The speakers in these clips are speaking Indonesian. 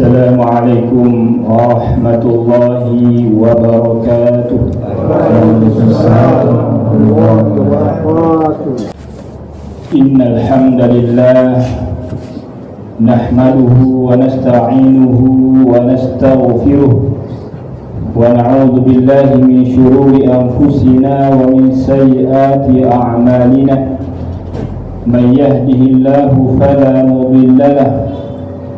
Assalamualaikum warahmatullahi wabarakatuh. Innal hamdalillah nahmaduhu wa nasta'inuhu wa nastaghfiruh wa na'udzu billahi min shururi anfusina wa min sayyiati a'malina. Man yahdihillahu fala mudilla lahu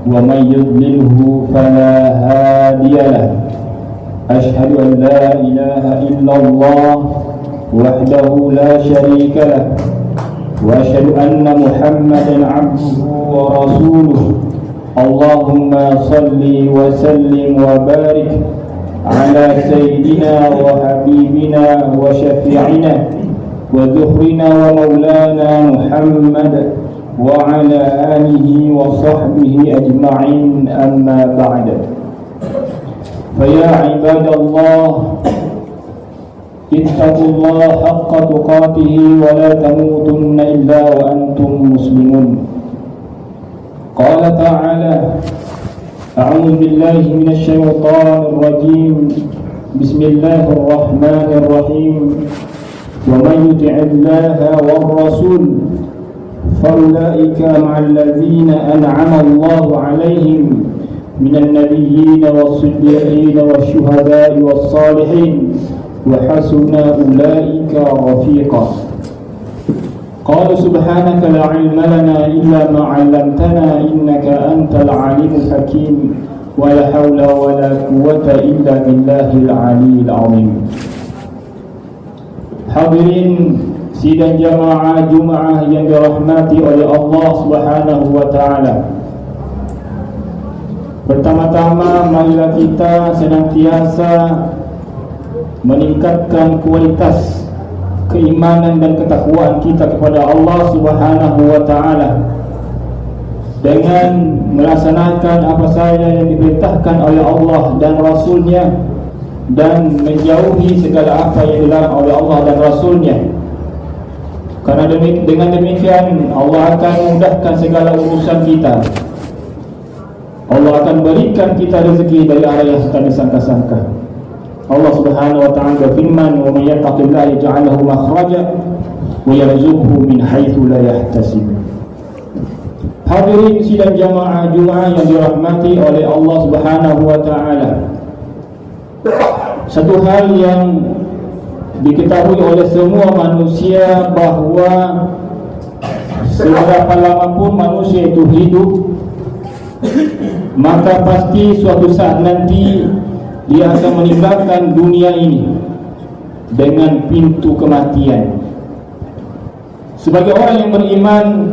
wa man yudlilhu fala hadiya lahu. Ashhadu an la ilaha illallah wahdahu la syarika lahu wa ashhadu anna Muhammadan abduhu wa rasuluh. Allahumma salli wa sallim wa barik ala sayyidina wa habibina wa syafi'ina wa dhuhrina wa maulana Muhammad wa ala alihi wa sahbihi ajma'in, amma ba'da. Faya ibadallah, ittaqullaha haqqa tuqatihi wa la tamutunna illa wa antum muslimun. Qala ta'ala, a'udzu billahi minasy syaithanir rajim. Bismillahirrahmanirrahim. Wa man yuti'illaha war rasul فأولئك مع الذين أنعم الله عليهم من النبيين والصديقين والشهداء والصالحين وحسن أولئك رفيقا. قال سبحانك لا علم لنا إلا ما علمتنا إنك أنت العليم الحكيم ولا حول ولا قوة إلا بالله العلي العظيم. Hadirin sidang jamaah Jumaah yang dirahmati oleh Allah Subhanahu wa taala. Pertama-tama marilah kita senantiasa meningkatkan kualitas keimanan dan ketakwaan kita kepada Allah Subhanahu wa taala dengan melaksanakan apa sahaja yang diperintahkan oleh Allah dan Rasul-Nya dan menjauhi segala apa yang dilarang oleh Allah dan Rasul-Nya. Karena dengan demikian Allah akan memudahkan segala urusan kita. Allah akan berikan kita rezeki dari arah yang tak disangka-sangka. Allah Subhanahu wa ta'ala berfirman, "Wa may yattaqillaha yaj'al lahu makhraja wa yarzuqhu min haitsu la yahtasib." Hadirin sidang jamaah Jumaah yang dirahmati oleh Allah Subhanahu wa ta'ala, satu hal yang diketahui oleh semua manusia bahawa seberapa lama pun manusia itu hidup, maka pasti suatu saat nanti dia akan meninggalkan dunia ini dengan pintu kematian. Sebagai orang yang beriman,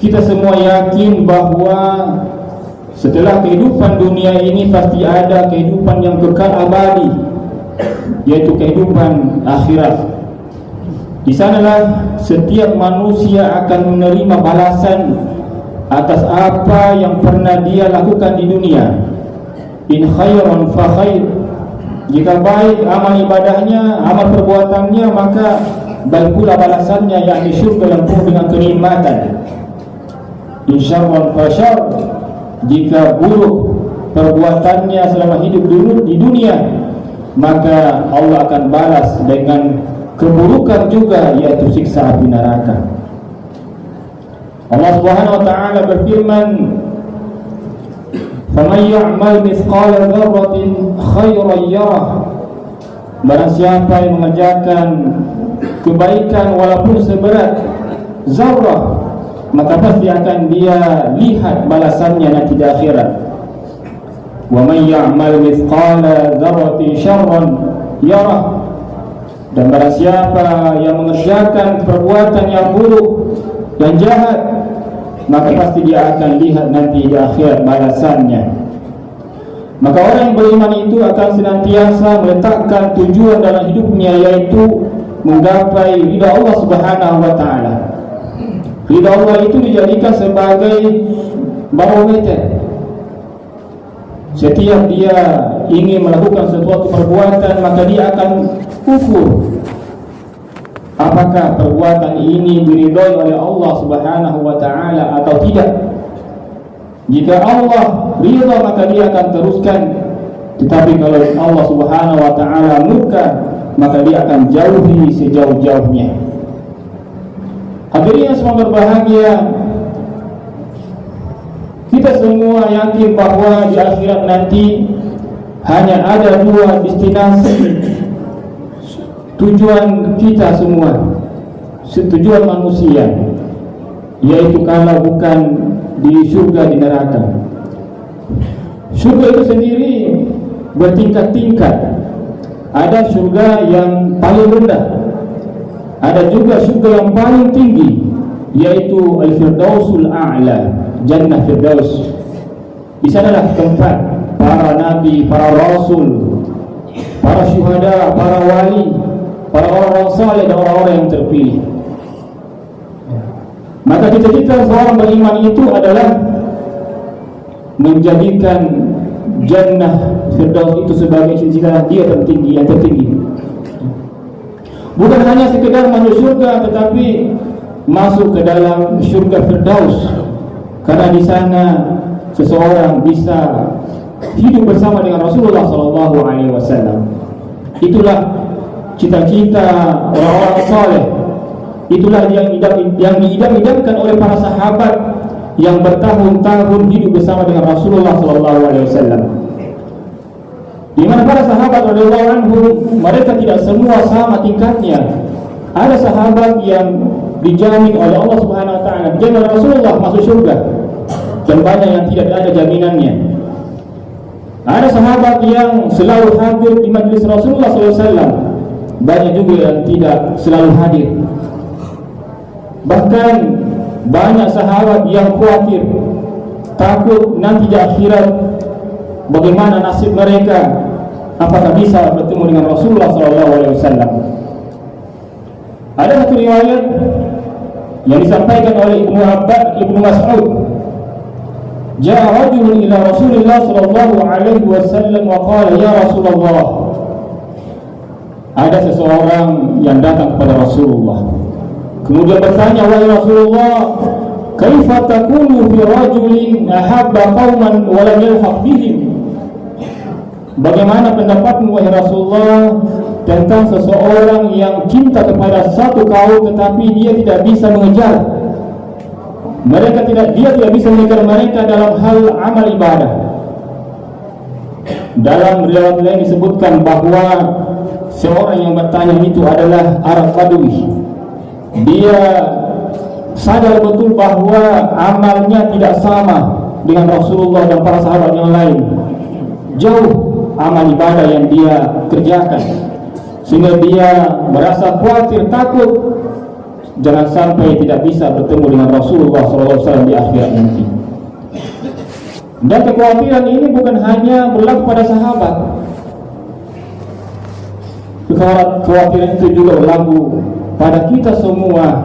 kita semua yakin bahawa setelah kehidupan dunia ini pasti ada kehidupan yang kekal abadi, yaitu kehidupan akhirat. Di sanalah setiap manusia akan menerima balasan atas apa yang pernah dia lakukan di dunia. In khairan fa khair, jika baik amal ibadahnya, amal perbuatannya, maka baik pula balasannya, yakni syurga yang penuh dengan kenikmatan. In syarran fa syarr, jika buruk perbuatannya selama hidup di dunia, maka Allah akan balas dengan keburukan juga, yaitu siksa api neraka. Allah Subhanahu wa ta'ala berfirman, "Faman ya'mal mithqala dzarratin khairan yarah." Barang siapa yang mengerjakan kebaikan walaupun seberat zarrah, maka pasti akan dia lihat balasannya nanti di akhirat. Wa man ya'mal mithqala dzarratin syarran yarah, dan barang siapa yang mengerjakan perbuatan yang buruk, yang jahat, maka pasti dia akan lihat nanti di akhirat balasannya. Maka orang yang beriman itu akan senantiasa meletakkan tujuan dalam hidupnya, yaitu menggapai ridha Allah Subhanahu wa ta'ala. Ridha Allah itu dijadikan sebagai barometer. Setiap dia ingin melakukan sesuatu perbuatan, maka dia akan ukur apakah perbuatan ini diridhai oleh Allah Subhanahu wa ta'ala atau tidak. Jika Allah ridha maka dia akan teruskan. Tetapi kalau Allah Subhanahu wa taala murka, maka dia akan jauhi sejauh-jauhnya. Hadirin yang semua berbahagia, kita semua yakin bahwa di akhirat nanti hanya ada dua destinasi tujuan kita semua, tujuan manusia, yaitu kalau bukan di surga, di neraka. Surga itu sendiri bertingkat-tingkat. Ada surga yang paling rendah, ada juga surga yang paling tinggi, yaitu Al-Firdausul A'la, Jannah Firdaus. Di sanalah tempat para nabi, para rasul, para syuhada, para wali, para orang-orang saleh dan orang-orang yang terpilih. Maka cita-cita seorang beriman itu adalah menjadikan Jannah Firdaus itu sebagai cita-cita dia tertinggi, yang tertinggi. Bukan hanya sekedar masuk surga, tetapi masuk ke dalam surga Firdaus, karena di sana seseorang bisa hidup bersama dengan Rasulullah SAW. Itulah cita-cita orang-orang saleh. Itulah yang diidam-idamkan oleh para sahabat yang bertahun-tahun hidup bersama dengan Rasulullah SAW. Di mana para sahabat radhiyallahu anhum, mereka tidak semua sama tingkatnya. Ada sahabat yang dijamin oleh Allah Subhanahu wa taala, dijamin oleh Rasulullah masuk surga, dan banyak yang tidak ada jaminannya. Ada sahabat yang selalu hadir di majlis Rasulullah SAW, banyak juga yang tidak selalu hadir. Bahkan banyak sahabat yang khawatir, takut nanti di akhirat bagaimana nasib mereka, apakah bisa bertemu dengan Rasulullah SAW. Ada satu riwayat yang disampaikan oleh Ibnu Mas'ud, ja'a rajulun ila Rasulillah sallallahu alaihi wasallam wa qala ya Rasulullah. Ada seseorang yang datang kepada Rasulullah, kemudian bertanya, wahai Rasulullah, kaifa takunu fi rajulin ahabba qauman wa lam yalhaq bihim? Bagaimana pendapatmu wahai Rasulullah tentang seseorang yang cinta kepada satu kaum tetapi dia tidak bisa mengejar mereka, dia tidak bisa mengejar mereka dalam hal amal ibadah. Dalam riwayat lain disebutkan bahwa seorang yang bertanya itu adalah Arab Badui. Dia sadar betul bahwa amalnya tidak sama dengan Rasulullah dan para sahabat yang lain. Jauh amal ibadah yang dia kerjakan, sehingga dia merasa khawatir, takut jangan sampai tidak bisa bertemu dengan Rasulullah SAW di akhirat nanti. Dan kekhawatiran ini bukan hanya berlaku pada sahabat, kekhawatiran itu juga berlaku pada kita semua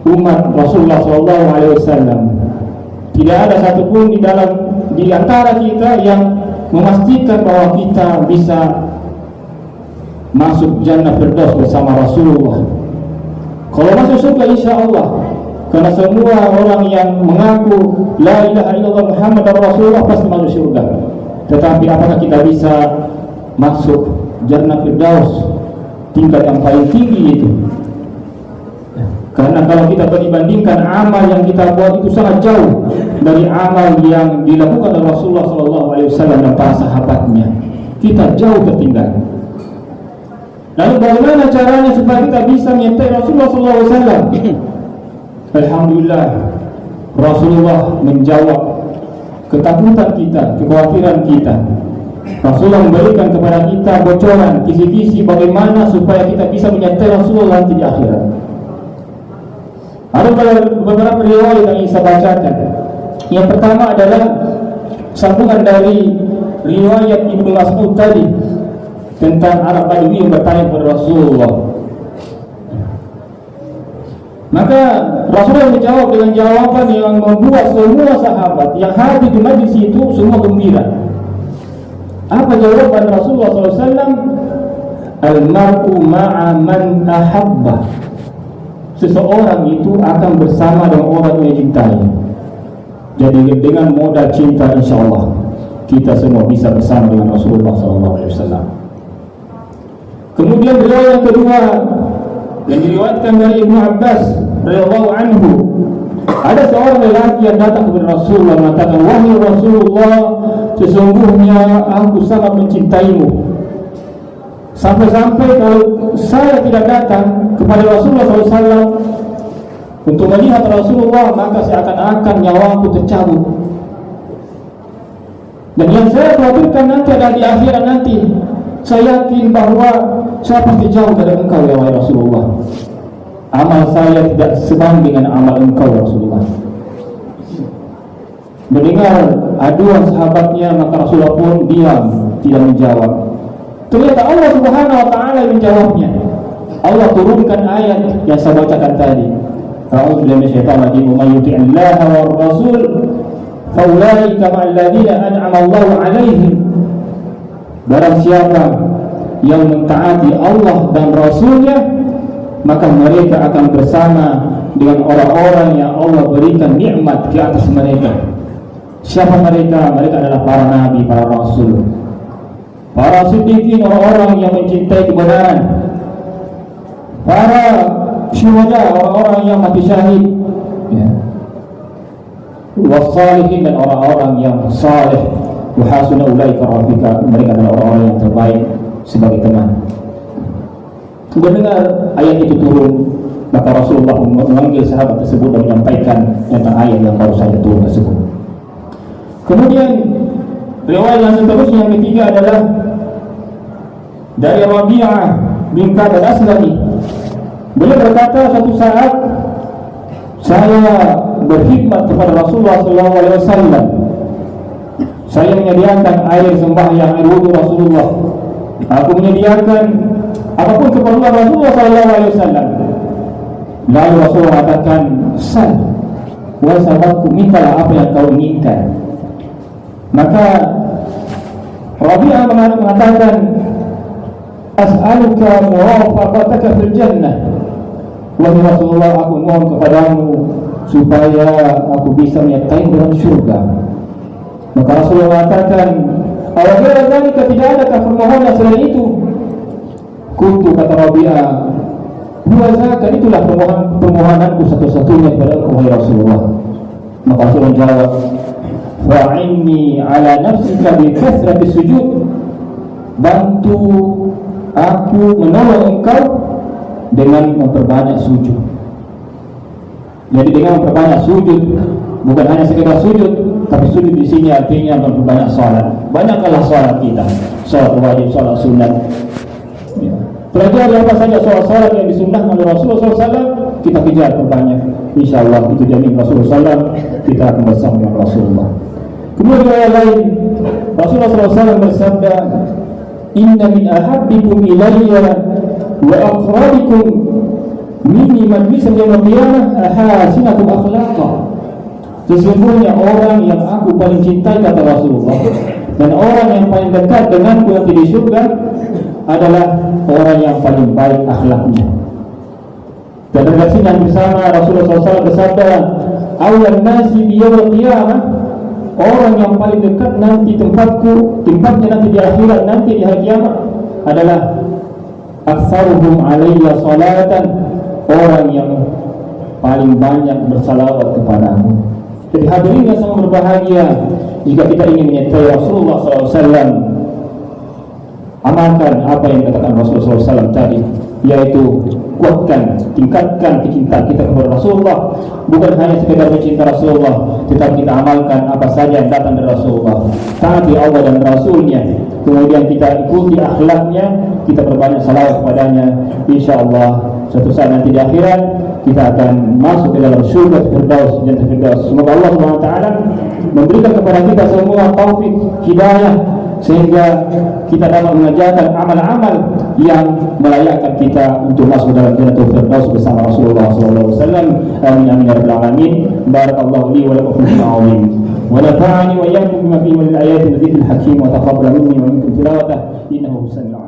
umat Rasulullah SAW. Tidak ada satupun di antara kita yang memastikan bahwa kita bisa masuk Jannah Firdaus bersama Rasulullah. Kalau masuk surga insya Allah, karena semua orang yang mengaku la ilaha illallah Muhammadar Rasulullah pasti masuk surga. Tetapi apakah kita bisa masuk Jannah Firdaus, tingkat yang paling tinggi itu? Karena kalau kita bandingkan amal yang kita buat itu sangat jauh dari amal yang dilakukan oleh Rasulullah SAW dan para sahabatnya. Kita jauh tertinggal. Lalu bagaimana caranya supaya kita bisa menyertai Rasulullah SAW? Alhamdulillah, Rasulullah menjawab ketakutan kita, kekhawatiran kita. Rasulullah memberikan kepada kita bocoran, kisi-kisi bagaimana supaya kita bisa menyertai Rasulullah nanti di akhirat. Ada beberapa riwayat yang ingin saya bacakan. Yang pertama adalah sambungan dari riwayat Ibnu Mas'ud tadi tentang Arab Badui yang bertanya kepada Rasulullah. Maka Rasulullah menjawab dengan jawaban yang membuat semua sahabat yang hadir di majlis itu semua gembira. Apa jawaban Rasulullah SAW? Al-mar'u ma'a man ahabba. Seseorang itu akan bersama dengan orang yang cintai. Jadi dengan modal cinta, insyaAllah kita semua bisa bersama dengan Rasulullah SAW. Kemudian riwayat yang kedua yang diriwayatkan dari Ibnu Abbas radhiyallahu anhu, ada seorang lelaki yang datang kepada Rasulullah mengatakan, wahai Rasulullah, sesungguhnya aku sangat mencintaimu, sampai-sampai kalau saya tidak datang kepada Rasulullah SAW untuk melihat Rasulullah, maka seakan-akan nyawaku tercabut. Dan yang saya khawatirkan nanti adalah di akhirat nanti, saya yakin bahwa saya pasti jauh dari engkau ya wahai Rasulullah. Amal saya tidak sebanding dengan amal engkau ya Rasulullah. Mendengar aduan sahabatnya, maka Rasulullah pun diam, tidak menjawab. Ternyata Allah Subhanahu wa taala yang menjawabnya. Allah turunkan ayat yang saya bacakan tadi. A'udzu billahi minasyaitonir rajim. "Man yuti'illaha war rasul fa ulaika ma'al ladzina an'ama Allahu 'alaihim." Barang siapa yang mentaati Allah dan Rasulnya, maka mereka akan bersama dengan orang-orang yang Allah berikan nikmat di atas mereka. Siapa mereka? Mereka adalah para nabi, para rasul, para siddiqin, orang-orang yang mencintai kebenaran, para syuhada, orang-orang yang mati syahid, ya, wassalihin, dan orang-orang yang saleh. Wa hasuna ulaika rafiqa, mereka adalah orang-orang yang terbaik sebagai teman. Mendengar ayat itu turun, maka Rasulullah memanggil sahabat tersebut dan menyampaikan tentang ayat yang baru saja turun tersebut. Kemudian riwayat yang seterusnya yang ketiga adalah dari Rabi'ah bin Ka'ab al-Aslami. Beliau berkata, suatu saat saya berkhidmat kepada Rasulullah SAW. Saya menyediakan air sembahyang, air wudu Rasulullah. Aku menyediakan apapun keperluan Rasulullah SAW. Lalu Rasulullah mengatakan, "Sal, wahai sahabatku, mintalah apa yang kau inginkan." Maka Rabi'ah mengatakan, "As'aluka murafaqataka fil jannah." Wahai Rasulullah, aku mohon kepadamu supaya aku bisa menyertai dalam surga. Maka Rasulullah mengatakan, "Awagara dzalika, tidak adakah permohonan selain itu?" Kuntu, kata Rabi'ah, "Huwa zaka, itulah permohonanku satu-satunya kepada engkau wahai Rasulullah." Maka Rasulullah menjawab, "Wa'inni ala nafsika bi kathrati sujud." Bantu aku menolong engkau dengan memperbanyak sujud. Jadi dengan memperbanyak sujud, bukan hanya sekedar sujud, tapi sujud di sini artinya memperbanyak salat. Banyaklah salat kita, salat wajib, salat sunat. Ya. Pelajari apa saja salat yang disunnahkan oleh Rasulullah SAW, kita kejar perbanyak. InsyaAllah itu jamin Rasulullah SAW, kita akan bersama dengan Rasulullah. Kemudian yang lain, Rasulullah SAW bersabda, "Inna min ahabbikum ilayya wa aqrabikum minni majlisan yaumil qiyamah ahasinakum akhlaqa." Sesungguhnya orang yang aku paling cintai, kata Rasulullah, dan orang yang paling dekat denganku nanti di surga adalah orang yang paling baik akhlaknya. Dan dari sini yang bersama Rasulullah SAW bersabda, "Awlan nasi bi yaumil qiyamah," orang yang paling dekat nanti tempatnya nanti di akhirat, nanti di hari kiamat adalah aktsaruhum alayya salatan, orang yang paling banyak bersalawat kepadamu. Jadi hadirin yang sangat berbahagia, jika kita ingin menyertai Rasulullah SAW, amalkan apa yang dikatakan Rasulullah SAW tadi, yaitu kuatkan, tingkatkan kecintaan kita kepada Rasulullah. Bukan hanya sekedar mencinta Rasulullah, tetapi kita amalkan apa saja yang datang dari Rasulullah, taati Allah dan Rasulnya. Kemudian kita ikuti akhlaknya, kita berbanyak salawat kepadanya. InsyaAllah suatu saat nanti di akhirat kita akan masuk ke dalam surga Firdaus, Jannah Firdaus. Semoga Allah Subhanahu wa taala memberikan kepada kita semua taufik, hidayah, sehingga kita dapat mengerjakan amal-amal yang melayakkan kita untuk masuk dalam Jannatul Firdaus bersama Rasulullah SAW. Amin amin ya rabbal alamin. Barakallahu li wa lakum fil azim. Wa nafa'ani wa iyyakum bima fihi min al-ayati wa dhikril hakim wa taqabbal minni wa minkum tilawatah innahu sami'un